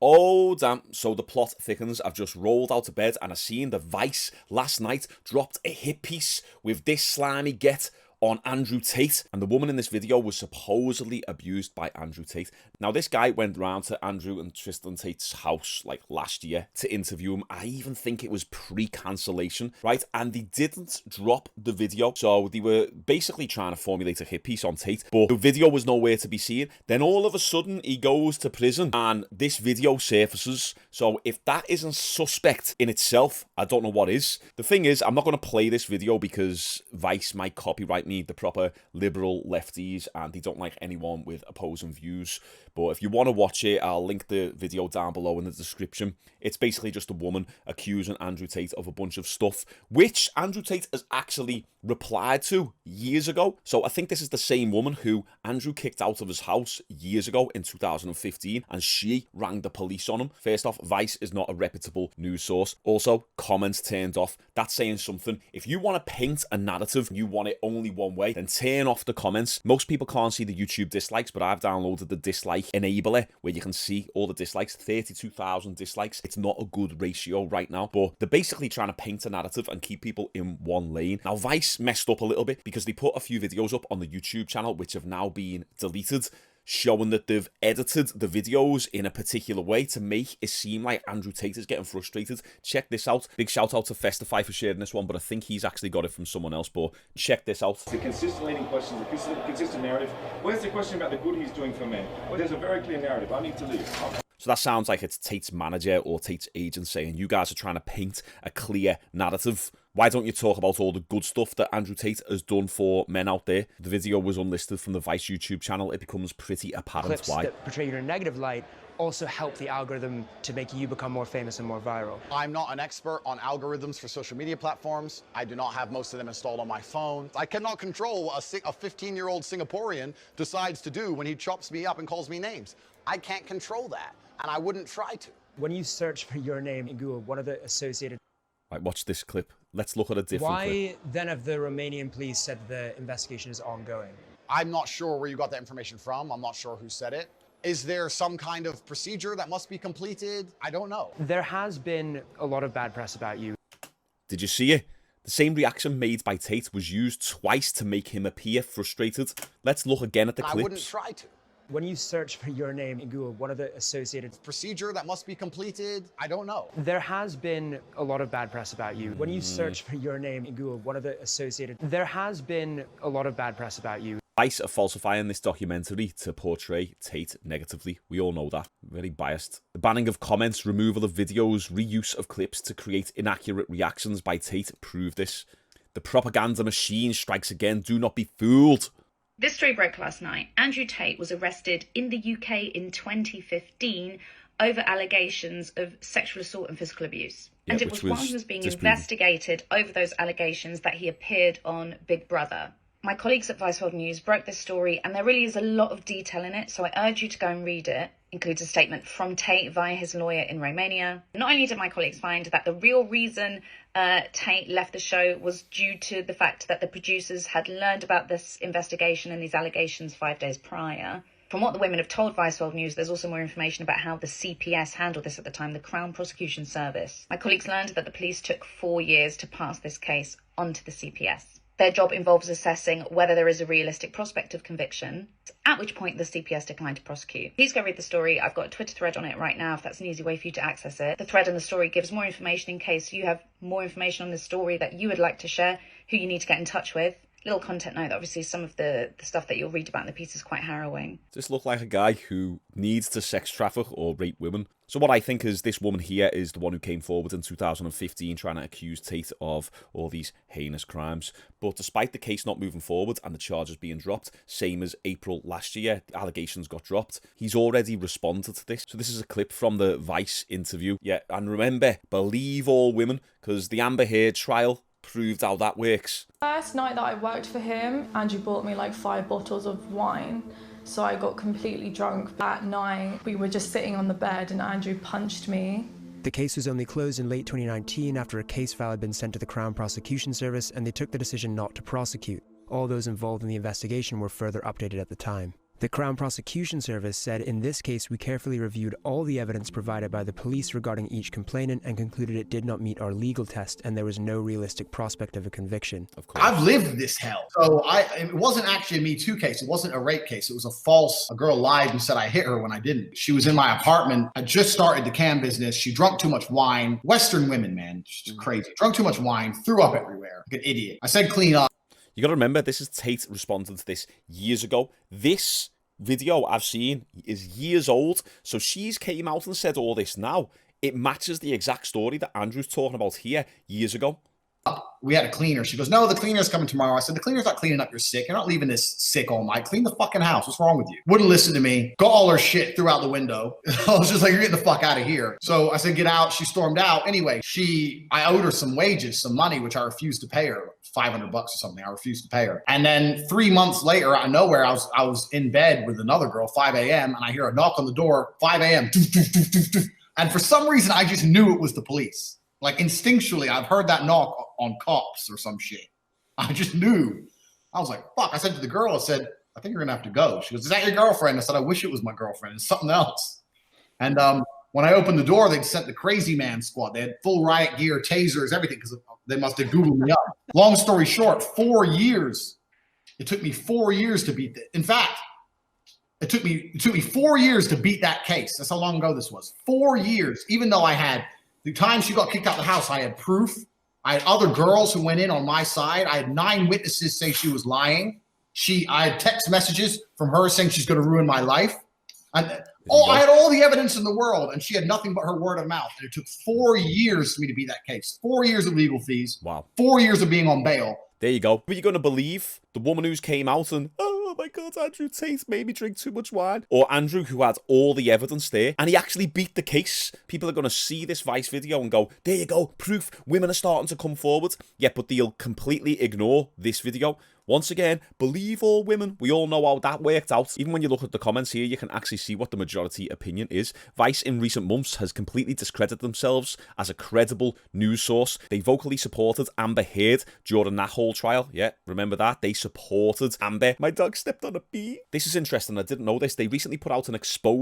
Oh damn, so the plot thickens. I've just rolled out of bed and I seen the Vice last night dropped a hit piece with this slimy get on Andrew Tate, and the woman in this video was supposedly abused by Andrew Tate. Now this guy went round to Andrew and Tristan Tate's house like last year to interview him. I even think it was pre-cancellation, right? And they didn't drop the video, so they were basically trying to formulate a hit piece on Tate, but the video was nowhere to be seen. Then all of a sudden he goes to prison and this video surfaces. So if that isn't suspect in itself, I don't know what is. The thing is, I'm not going to play this video because Vice might copyright me, the proper liberal lefties, and they don't like anyone with opposing views. But if you want to watch it, I'll link the video down below in the description. It's basically just a woman accusing Andrew Tate of a bunch of stuff, which Andrew Tate has actually replied to years ago. So I think this is the same woman who Andrew kicked out of his house years ago in 2015, and she rang the police on him. First off, Vice is not a reputable news source. Also, comments turned off. That's saying something. If you want to paint a narrative, you want it only one way, then turn off the comments. Most people can't see the YouTube dislikes, but I've downloaded the dislike enabler where you can see all the dislikes. 32,000 dislikes. It's not a good ratio right now, but they're basically trying to paint a narrative and keep people in one lane. Now Vice messed up a little bit because they put a few videos up on the YouTube channel which have now been deleted, showing that they've edited the videos in a particular way to make it seem like Andrew Tate is getting frustrated. Check this out. Big shout out to Festify for sharing this one, but I think he's actually got it from someone else. But check this out. The consistent leading question, the consistent narrative. Where's the question about the good he's doing for men? Well, there's a very clear narrative. I need to leave. So that sounds like it's Tate's manager or Tate's agent saying, you guys are trying to paint a clear narrative. Why don't you talk about all the good stuff that Andrew Tate has done for men out there? The video was unlisted from the Vice YouTube channel. It becomes pretty apparent Clips why. that portray you in a negative light also help the algorithm to make you become more famous and more viral. I'm not an expert on algorithms for social media platforms. I do not have most of them installed on my phone. I cannot control what a 15-year-old Singaporean decides to do when he chops me up and calls me names. I can't control that, and I wouldn't try to. When you search for your name in Google, one of the associated... Right, watch this clip. Let's look at a different clip. Why then have the Romanian police said the investigation is ongoing? I'm not sure where you got that information from. I'm not sure who said it. Is there some kind of procedure that must be completed? I don't know. There has been a lot of bad press about you. Did you see it? The same reaction made by Tate was used twice to make him appear frustrated. Let's look again at the clips. I wouldn't try to. When you search for your name in Google, one of the associated... Procedure that must be completed? I don't know. There has been a lot of bad press about you. When you search for your name in Google, one of the associated... There has been a lot of bad press about you. Vice are falsifying this documentary to portray Tate negatively. We all know that. Very biased. The banning of comments, removal of videos, reuse of clips to create inaccurate reactions by Tate prove this. The propaganda machine strikes again. Do not be fooled. This story broke last night. Andrew Tate was arrested in the UK in 2015 over allegations of sexual assault and physical abuse. Yeah, and it was while he was being investigated over those allegations that he appeared on Big Brother. My colleagues at Vice World News broke this story, and there really is a lot of detail in it, so I urge you to go and read it. Includes a statement from Tate via his lawyer in Romania. Not only did my colleagues find that the real reason Tate left the show was due to the fact that the producers had learned about this investigation and these allegations 5 days prior. From what the women have told Vice World News, there's also more information about how the CPS handled this at the time, the Crown Prosecution Service. My colleagues learned that the police took 4 years to pass this case onto the CPS. Their job involves assessing whether there is a realistic prospect of conviction, at which point the CPS declined to prosecute. Please go read the story. I've got a Twitter thread on it right now if that's an easy way for you to access it. The thread and the story gives more information in case you have more information on this story that you would like to share, who you need to get in touch with. Little content note, obviously some of the stuff that you'll read about in the piece is quite harrowing. Does this look like a guy who needs to sex traffic or rape women? So what I think is this woman here is the one who came forward in 2015 trying to accuse Tate of all these heinous crimes. But despite the case not moving forward and the charges being dropped, same as April last year, the allegations got dropped. He's already responded to this. So this is a clip from the Vice interview. Yeah, and remember, believe all women, because the Amber Heard trial proved how that works. First night that I worked for him, Andrew bought me like 5 bottles of wine. So I got completely drunk. That night, we were just sitting on the bed and Andrew punched me. The case was only closed in late 2019 after a case file had been sent to the Crown Prosecution Service and they took the decision not to prosecute. All those involved in the investigation were further updated at the time. The Crown Prosecution Service said, in this case, we carefully reviewed all the evidence provided by the police regarding each complainant and concluded it did not meet our legal test and there was no realistic prospect of a conviction. Of course. I've lived this hell. So it wasn't actually a Me Too case. It wasn't a rape case. It was a girl lied and said I hit her when I didn't. She was in my apartment. I just started the cam business. She drunk too much wine. Western women, man, just crazy. Drunk too much wine, threw up everywhere, like an idiot. I said clean up. You got to remember, this is Tate responding to this years ago. This video I've seen is years old. So she's came out and said all this now. It matches the exact story that Andrew's talking about here years ago. We had a cleaner. She goes, no, the cleaner's coming tomorrow. I said, the cleaner's not cleaning up your sick. You're not leaving this sick all night. Clean the fucking house. What's wrong with you? Wouldn't listen to me. Got all her shit, threw out the window. I was just like, you're getting the fuck out of here. So I said, get out. She stormed out. Anyway, I owed her some wages, some money, which I refused to pay her. $500 or something. I refused to pay her. And then 3 months later, out of nowhere, I was in bed with another girl, 5 a.m. and I hear a knock on the door, 5 a.m. And for some reason, I just knew it was the police. Like instinctually, I've heard that knock on cops or some shit. I just knew. I was like, fuck. I said to the girl, I said, I think you're gonna have to go. She goes, is that your girlfriend? I said, I wish it was my girlfriend. It's something else. And when I opened the door, they'd sent the crazy man squad. They had full riot gear, tasers, everything, because they must have Googled me up. Long story short, 4 years. It took me 4 years to beat it. In fact, it took me 4 years to beat that case. That's how long ago this was. 4 years, even though I had the time she got kicked out of the house, I had proof. I had other girls who went in on my side. I had 9 witnesses say she was lying. I had text messages from her saying she's going to ruin my life. I had all the evidence in the world, and she had nothing but her word of mouth. And it took 4 years for me to beat that case. 4 years of legal fees. Wow. 4 years of being on bail. There you go. But you're going to believe the woman who's came out and, oh my God, Andrew Tate made me drink too much wine. Or Andrew, who had all the evidence there, and he actually beat the case. People are going to see this Vice video and go, there you go, proof, women are starting to come forward. Yeah, but they'll completely ignore this video. Once again, believe all women. We all know how that worked out. Even when you look at the comments here, you can actually see what the majority opinion is. Vice in recent months has completely discredited themselves as a credible news source. They vocally supported Amber Heard during that whole trial. Yeah, remember that? They supported Amber. My dog stepped on a bee. This is interesting. I didn't know this. They recently put out an exposed